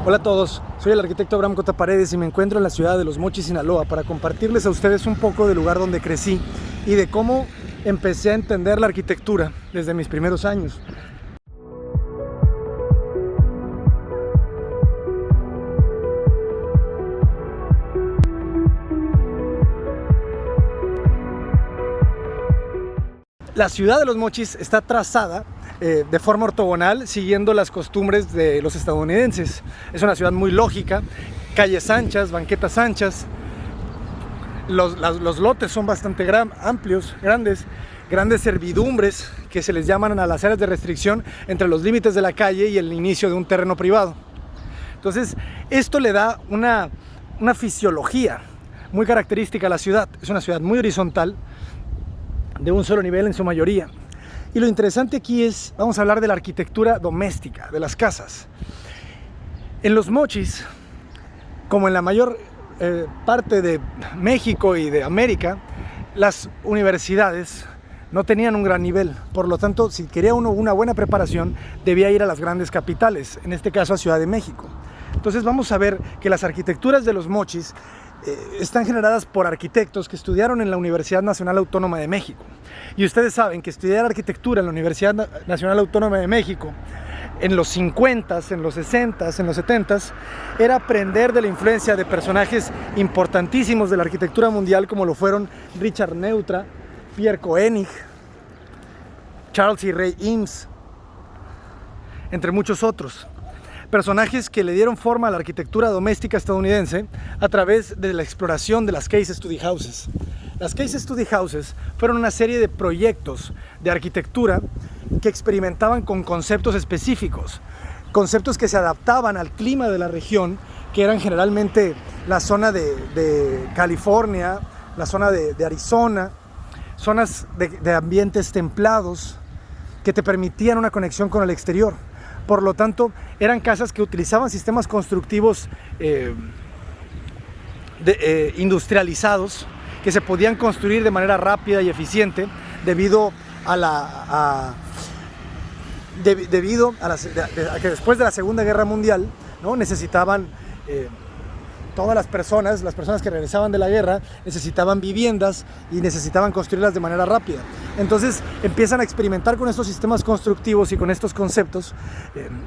Hola a todos, soy el arquitecto Abraham Cota Paredes y me encuentro en la ciudad de Los Mochis, Sinaloa, para compartirles a ustedes un poco del lugar donde crecí y de cómo empecé a entender la arquitectura desde mis primeros años. La ciudad de Los Mochis está trazada de forma ortogonal, siguiendo las costumbres de los estadounidenses. Es una ciudad muy lógica, calles anchas, banquetas anchas, los lotes son bastante amplios, grandes servidumbres que se les llaman a las áreas de restricción entre los límites de la calle y el inicio de un terreno privado. Entonces, esto le da una fisiología muy característica a la ciudad. Es una ciudad muy horizontal, de un solo nivel en su mayoría. Y lo interesante aquí es, vamos a hablar de la arquitectura doméstica, de las casas. En Los Mochis, como en la mayor parte de México y de América, las universidades no tenían un gran nivel. Por lo tanto, si quería uno una buena preparación, debía ir a las grandes capitales, en este caso a Ciudad de México. Entonces vamos a ver que las arquitecturas de Los Mochis están generadas por arquitectos que estudiaron en la Universidad Nacional Autónoma de México. Y ustedes saben que estudiar arquitectura en la Universidad Nacional Autónoma de México en los 50s, en los 60s, en los 70s, era aprender de la influencia de personajes importantísimos de la arquitectura mundial, como lo fueron Richard Neutra, Pierre Koenig, Charles y Ray Eames, entre muchos otros. Personajes que le dieron forma a la arquitectura doméstica estadounidense a través de la exploración de las Case Study Houses. Las Case Study Houses fueron una serie de proyectos de arquitectura que experimentaban con conceptos específicos, conceptos que se adaptaban al clima de la región, que eran generalmente la zona de California, la zona de Arizona, zonas de ambientes templados que te permitían una conexión con el exterior. Por lo tanto, eran casas que utilizaban sistemas constructivos industrializados que se podían construir de manera rápida y eficiente debido a que después de la Segunda Guerra Mundial, ¿no?, necesitaban todas las personas que regresaban de la guerra necesitaban viviendas y necesitaban construirlas de manera rápida. Entonces empiezan a experimentar con estos sistemas constructivos y con estos conceptos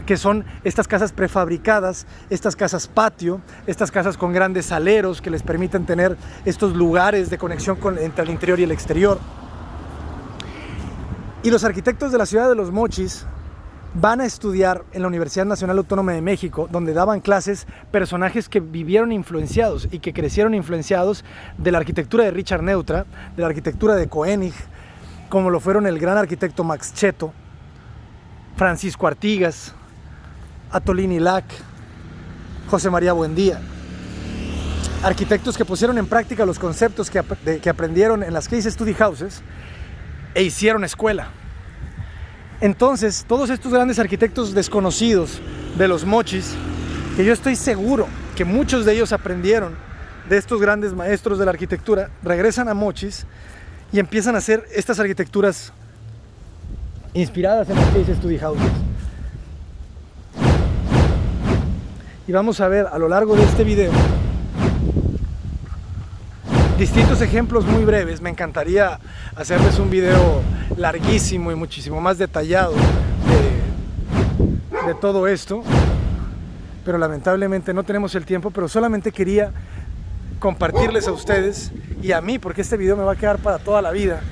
que son estas casas prefabricadas, estas casas patio, estas casas con grandes aleros que les permiten tener estos lugares de conexión entre el interior y el exterior. Y los arquitectos de la ciudad de Los Mochis van a estudiar en la Universidad Nacional Autónoma de México, donde daban clases personajes que vivieron influenciados y que crecieron influenciados de la arquitectura de Richard Neutra, de la arquitectura de Koenig, como lo fueron el gran arquitecto Max Cheto, Francisco Artigas, Atolini Lac, José María Buendía. Arquitectos que pusieron en práctica los conceptos que aprendieron en las Case Study Houses e hicieron escuela. Entonces, todos estos grandes arquitectos desconocidos de Los Mochis, que yo estoy seguro que muchos de ellos aprendieron de estos grandes maestros de la arquitectura, regresan a Mochis y empiezan a hacer estas arquitecturas inspiradas en las Case Study Houses. Y vamos a ver a lo largo de este video distintos ejemplos muy breves. Me encantaría hacerles un video larguísimo y muchísimo más detallado de todo esto, pero lamentablemente no tenemos el tiempo. Pero solamente quería compartirles a ustedes y a mí, porque este video me va a quedar para toda la vida,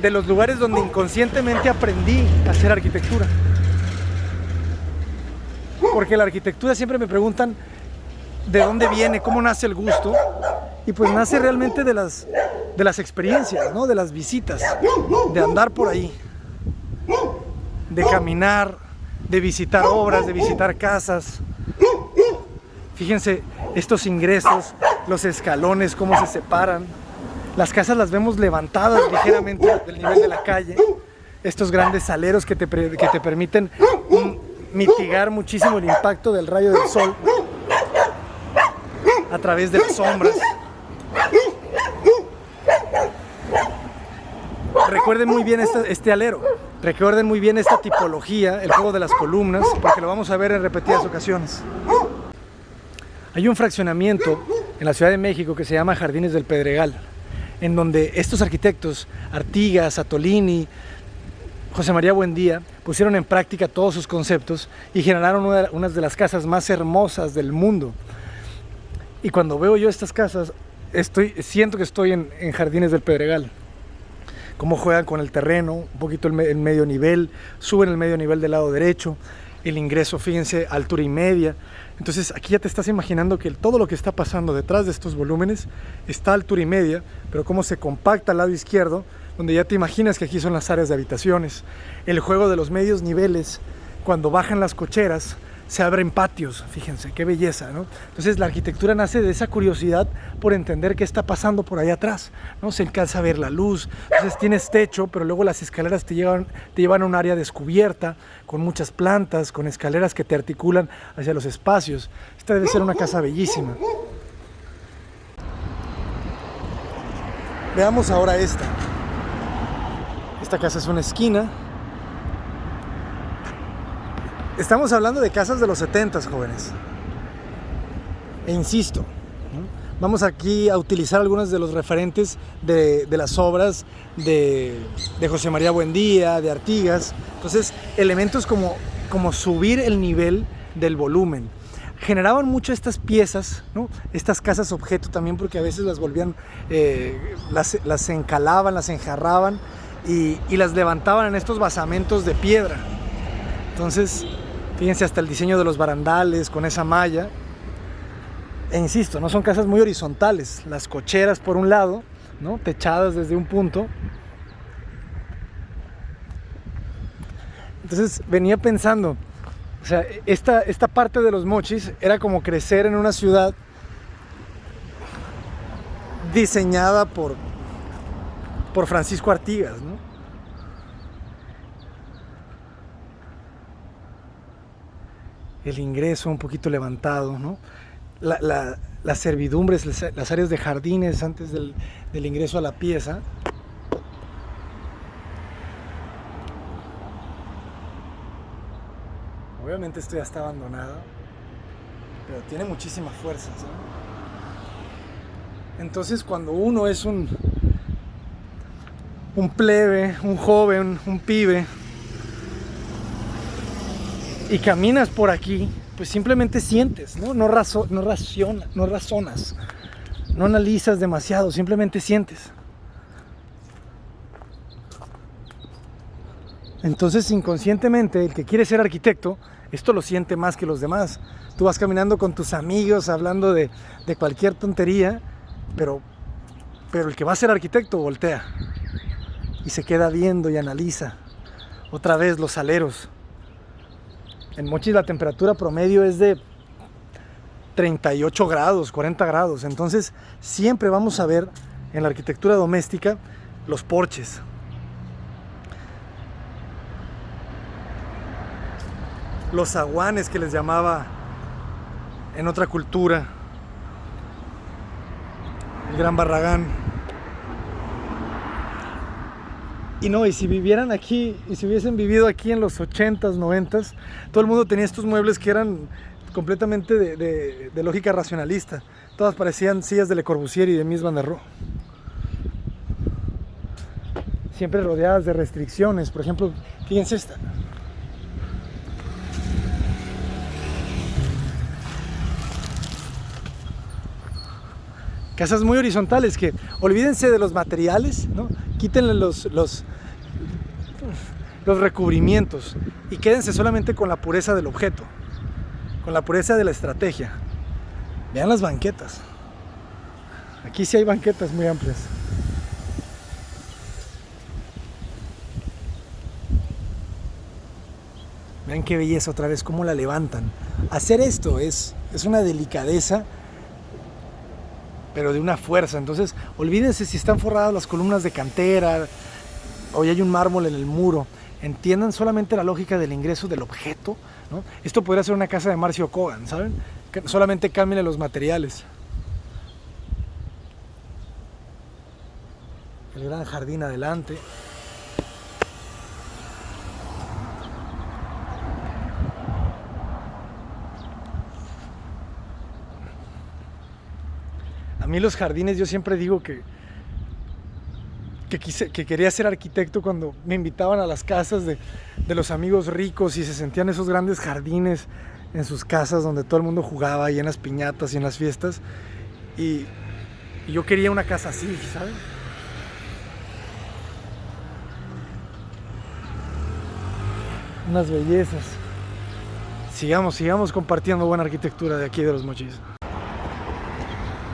de los lugares donde inconscientemente aprendí a hacer arquitectura. Porque la arquitectura, siempre me preguntan de dónde viene, cómo nace el gusto. Y pues nace realmente de las experiencias, ¿no?, de las visitas, de andar por ahí, de caminar, de visitar obras, de visitar casas. Fíjense estos ingresos, los escalones, cómo se separan. Las casas las vemos levantadas ligeramente del nivel de la calle. Estos grandes aleros que te permiten mitigar muchísimo el impacto del rayo del sol a través de las sombras. Recuerden muy bien este alero. Recuerden muy bien esta tipología, el juego de las columnas, porque lo vamos a ver en repetidas ocasiones. Hay un fraccionamiento en la Ciudad de México que se llama Jardines del Pedregal, en donde estos arquitectos, Artigas, Attolini, José María Buendía, pusieron en práctica todos sus conceptos y generaron una de las casas más hermosas del mundo. Y cuando veo yo estas casas, siento que estoy en Jardines del Pedregal. Cómo juegan con el terreno, un poquito el medio nivel, suben el medio nivel del lado derecho, el ingreso, fíjense, altura y media. Entonces aquí ya te estás imaginando que todo lo que está pasando detrás de estos volúmenes está a altura y media, pero cómo se compacta al lado izquierdo, donde ya te imaginas que aquí son las áreas de habitaciones. El juego de los medios niveles, cuando bajan las cocheras, se abren patios, fíjense, qué belleza, ¿no? Entonces la arquitectura nace de esa curiosidad por entender qué está pasando por allá atrás, ¿no? Se alcanza a ver la luz, entonces tienes techo, pero luego las escaleras te llevan a un área descubierta, con muchas plantas, con escaleras que te articulan hacia los espacios. Esta debe ser una casa bellísima. Veamos ahora esta. Esta casa es una esquina. Estamos hablando de casas de los 70s, jóvenes. E insisto, ¿no? Vamos aquí a utilizar algunos de los referentes de las obras de José María Buendía, de Artigas. Entonces, elementos como subir el nivel del volumen. Generaban mucho estas piezas, ¿no? Estas casas objeto también, porque a veces las volvían, las encalaban, las enjarraban y las levantaban en estos basamentos de piedra. Entonces, fíjense hasta el diseño de los barandales con esa malla. E insisto, no son casas muy horizontales. Las cocheras por un lado, ¿no? Techadas desde un punto. Entonces venía pensando, o sea, esta parte de los Mochis era como crecer en una ciudad diseñada por Francisco Artigas, ¿no? El ingreso un poquito levantado, ¿no? Las servidumbres, las áreas de jardines antes del ingreso a la pieza. Obviamente esto ya está abandonado, pero tiene muchísima fuerza, ¿sabes? Entonces cuando uno es un plebe, un joven, un pibe, y caminas por aquí, pues simplemente sientes, ¿no? No razonas, no analizas demasiado, simplemente sientes. Entonces, inconscientemente, el que quiere ser arquitecto, esto lo siente más que los demás. Tú vas caminando con tus amigos, hablando de cualquier tontería, pero el que va a ser arquitecto voltea y se queda viendo y analiza. Otra vez los aleros. En Mochis la temperatura promedio es de 38 grados, 40 grados. Entonces siempre vamos a ver en la arquitectura doméstica los porches. Los zaguanes que les llamaba en otra cultura. El Gran Barragán. Y si vivieran aquí, y si hubiesen vivido aquí en los 80s, 90s, todo el mundo tenía estos muebles que eran completamente de lógica racionalista. Todas parecían sillas de Le Corbusier y de Mies van der Rohe. Siempre rodeadas de restricciones. Por ejemplo, fíjense esta. Casas muy horizontales que olvídense de los materiales, ¿no? Quítenle los recubrimientos y quédense solamente con la pureza del objeto, con la pureza de la estrategia. Vean las banquetas. Aquí sí hay banquetas muy amplias. Vean qué belleza otra vez, cómo la levantan. Hacer esto es una delicadeza, pero de una fuerza. Entonces, olvídense si están forradas las columnas de cantera o ya hay un mármol en el muro. Entiendan solamente la lógica del ingreso del objeto, ¿no? Esto podría ser una casa de Marcio Kogan, ¿saben? Que solamente cambien los materiales. El gran jardín adelante. A mí los jardines, yo siempre digo que quería ser arquitecto cuando me invitaban a las casas de los amigos ricos y se sentían esos grandes jardines en sus casas donde todo el mundo jugaba y en las piñatas y en las fiestas. Y yo quería una casa así, ¿sabes? Unas bellezas. Sigamos compartiendo buena arquitectura de aquí de Los Mochis.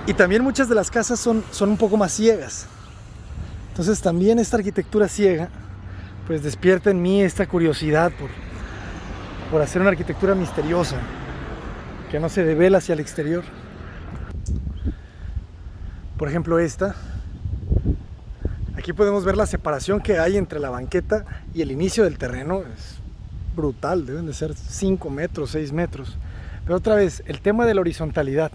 Y también muchas de las casas son un poco más ciegas. Entonces también esta arquitectura ciega pues despierta en mí esta curiosidad por hacer una arquitectura misteriosa que no se devela hacia el exterior. Por ejemplo esta. Aquí podemos ver la separación que hay entre la banqueta y el inicio del terreno. Es brutal, deben de ser 5 metros, 6 metros. Pero otra vez, el tema de la horizontalidad,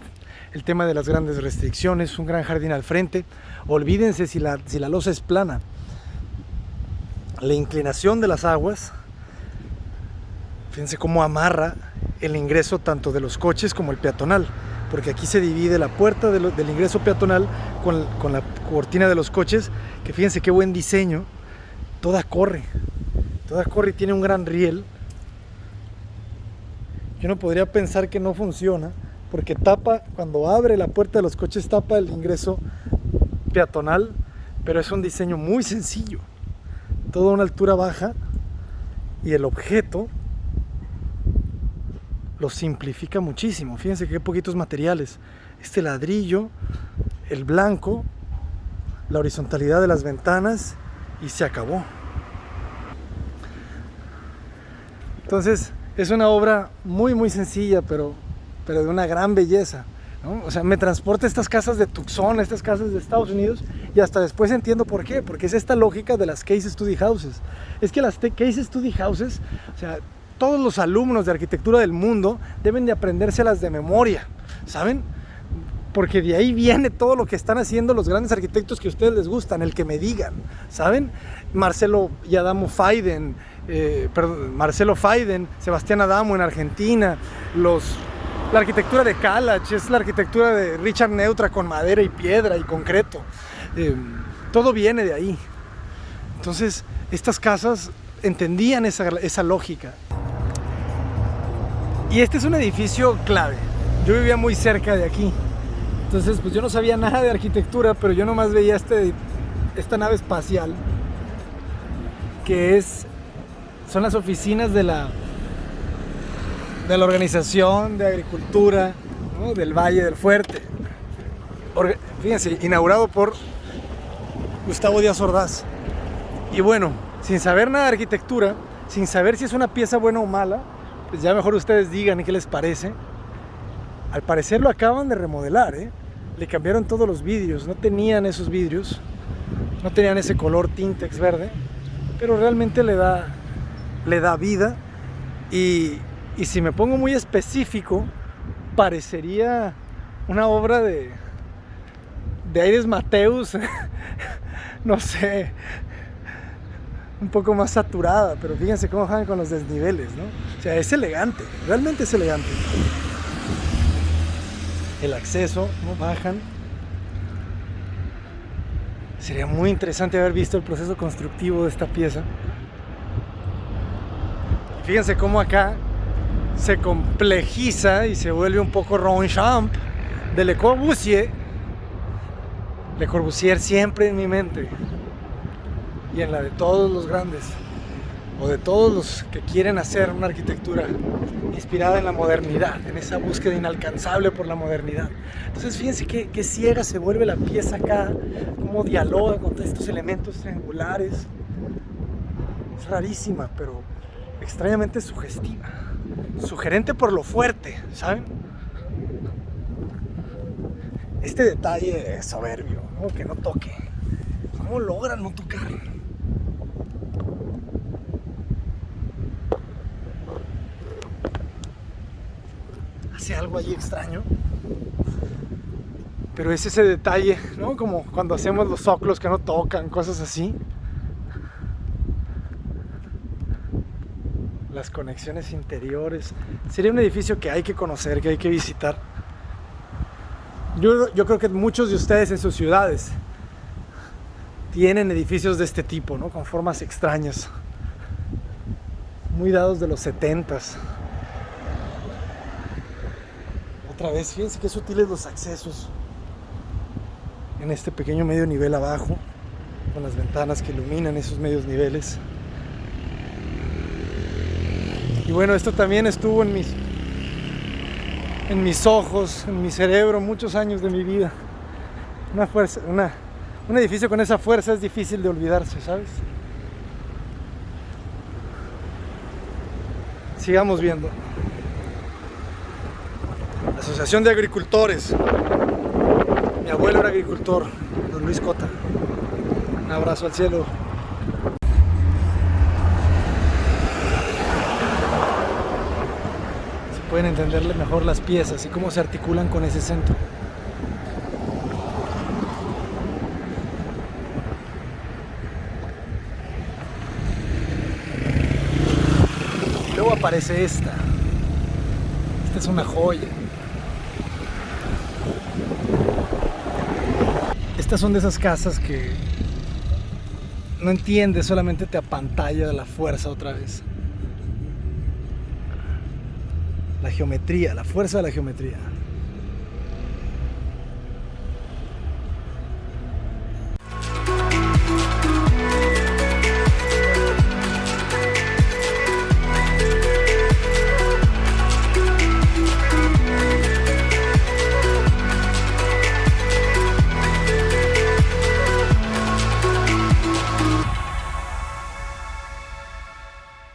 el tema de las grandes restricciones, un gran jardín al frente. Olvídense si la losa es plana. La inclinación de las aguas, fíjense cómo amarra el ingreso tanto de los coches como el peatonal, porque aquí se divide la puerta del ingreso peatonal con la cortina de los coches, que fíjense qué buen diseño. Toda corre y tiene un gran riel. Yo no podría pensar que no funciona, porque tapa, cuando abre la puerta de los coches, tapa el ingreso peatonal, pero es un diseño muy sencillo, toda una altura baja, y el objeto lo simplifica muchísimo. Fíjense qué poquitos materiales, este ladrillo, el blanco, la horizontalidad de las ventanas, y se acabó. Entonces es una obra muy sencilla, pero de una gran belleza, ¿no? O sea, me transporta a estas casas de Tucson, a estas casas de Estados Unidos, y hasta después entiendo por qué, porque es esta lógica de las Case Study Houses. Es que las Case Study Houses, o sea, todos los alumnos de arquitectura del mundo deben de aprendérselas de memoria, ¿saben? Porque de ahí viene todo lo que están haciendo los grandes arquitectos que a ustedes les gustan, el que me digan, ¿saben? Marcelo Faiden, Sebastián Adamo en Argentina, la arquitectura de Kalach, es la arquitectura de Richard Neutra con madera y piedra y concreto. Todo viene de ahí. Entonces, estas casas entendían esa lógica. Y este es un edificio clave. Yo vivía muy cerca de aquí. Entonces, pues yo no sabía nada de arquitectura, pero yo nomás veía esta nave espacial, que son las oficinas de la Organización de Agricultura, ¿no?, del Valle del Fuerte. Fíjense, inaugurado por Gustavo Díaz Ordaz. Y bueno, sin saber nada de arquitectura, sin saber si es una pieza buena o mala, pues ya mejor ustedes digan qué les parece. Al parecer lo acaban de remodelar, Le cambiaron todos los vidrios, no tenían esos vidrios, no tenían ese color Tintex verde, pero realmente le da vida. Y si me pongo muy específico, parecería una obra de Aires Mateus, no sé, un poco más saturada, pero fíjense cómo juegan con los desniveles, ¿no? O sea, es elegante, realmente es elegante. El acceso, ¿no? Bajan. Sería muy interesante haber visto el proceso constructivo de esta pieza. Fíjense cómo acá se complejiza y se vuelve un poco Ronchamp de Le Corbusier. Le Corbusier siempre en mi mente y en la de todos los grandes, o de todos los que quieren hacer una arquitectura inspirada en la modernidad, en esa búsqueda inalcanzable por la modernidad. Entonces fíjense qué ciega se vuelve la pieza acá, cómo dialoga con todos estos elementos triangulares. Es rarísima, pero extrañamente sugestiva, sugerente por lo fuerte, ¿saben? Este detalle es soberbio, ¿no? Que no toque. ¿Cómo logran no tocar? Hace algo allí extraño. Pero es ese detalle, ¿no? Como cuando hacemos los zócalos que no tocan, cosas así. Las conexiones interiores. Sería un edificio que hay que conocer, que hay que visitar. Yo creo que muchos de ustedes en sus ciudades tienen edificios de este tipo, ¿no? Con formas extrañas, muy dados de los 70s. Otra vez, fíjense qué sutiles los accesos en este pequeño medio nivel abajo, con las ventanas que iluminan esos medios niveles. Y bueno, esto también estuvo en mis ojos, en mi cerebro, muchos años de mi vida. Un edificio con esa fuerza es difícil de olvidarse, ¿sabes? Sigamos viendo. La Asociación de Agricultores. Mi abuelo era agricultor, don Luis Cota. Un abrazo al cielo. Se pueden entenderle mejor las piezas y cómo se articulan con ese centro. Y luego aparece esta. Esta es una joya. Estas son de esas casas que no entiendes, solamente te apantalla de la fuerza otra vez. La geometría, la fuerza de la geometría.